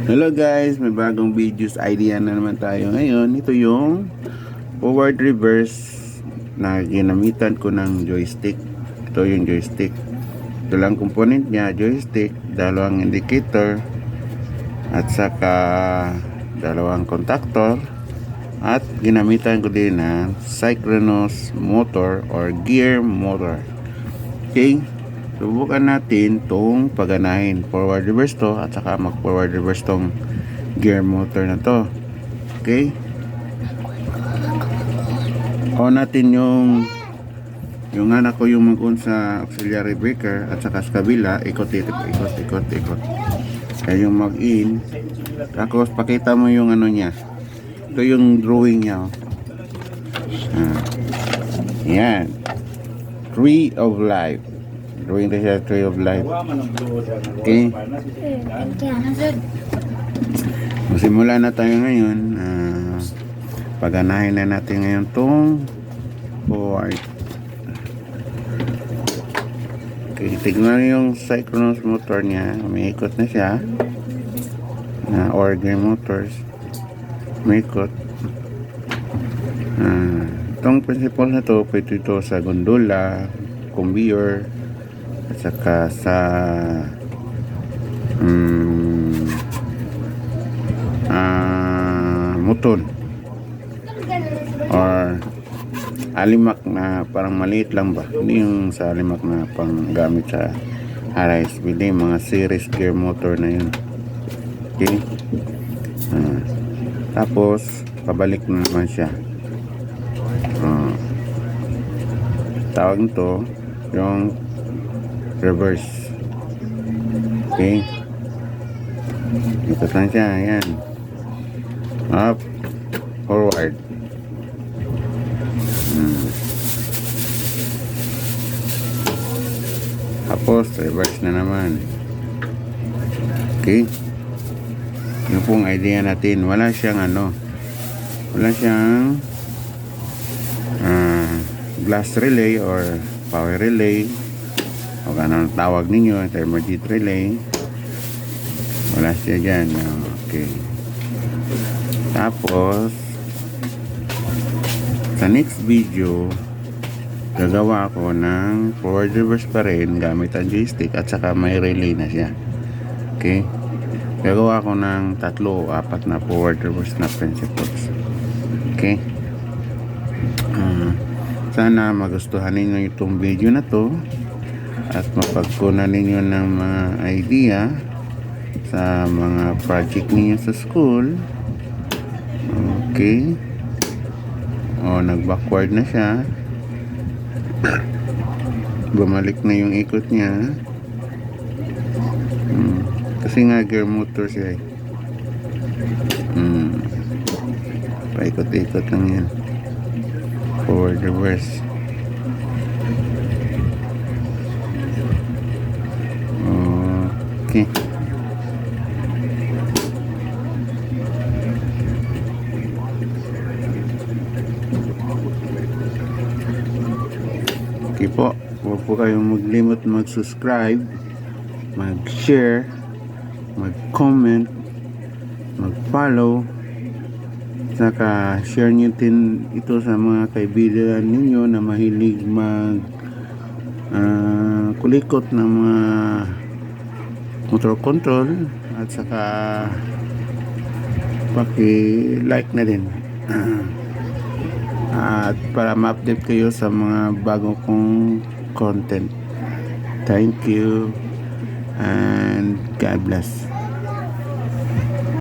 Hello guys, may bagong videos idea na naman tayo ngayon. Ito yung forward reverse na ginamitan ko ng joystick. Ito yung joystick. Ito lang component niya, joystick, dalawang indicator at saka dalawang contactor, at ginamitan ko din ng synchronous motor or gear motor. Okay, subukan natin tong paganahin. Forward reverse to at saka mag forward reverse tong gear motor na to. Okay, on natin yung anak ko yung mag-on sa auxiliary breaker at saka sa kabila ikot. Kaya yung mag-in, tapos pakita mo yung ano niya. Ito yung drawing niya. Yan, Tree of Life. Drawing na siya, Tree of Life. Okay, magsimula na tayo ngayon. Paganahin na natin ngayon tong forward. Okay, tignan yung synchronous motor niya. Umiikot na siya. Or gear motors. Umiikot. Itong principle na to, pwede ito sa gondola, conveyor, at saka sa moton or alimak na parang maliit lang ba, hindi yung sa alimak na pang gamit sa high speed, mga series gear motor na yun. Okay, tapos pabalik na naman siya. Tawag nito yung reverse. Okay, ikot lang siya. Ayan, up, forward. Tapos reverse na naman. Okay, yun pong idea natin. Wala siyang glass relay or power relay o anong tawag ninyo, intermediate relay. Wala siya dyan. Okay, tapos sa next video gagawa ako ng forward reverse pa rin gamit ang joystick at saka may relay na siya. Okay, gagawa ako ng 3-4 na forward reverse na principles. Okay, sana magustuhan ninyo itong video na to at mapagkunan ninyo ng mga idea sa mga project ninyo sa school. Okay, nag-backward na siya. Bumalik na yung ikot niya. Kasi nga gear motor siya. Paikot-ikot lang yan. Forward reverse. Okay, okay po, huwag po kayong maglimot mag-subscribe, mag-share, mag-comment, mag-follow, saka share nyo din ito sa mga kaibigan ninyo na mahilig kulikot ng mga motor control, at saka paki-like na din at para ma-update kayo sa mga bago kong content. Thank you and God bless.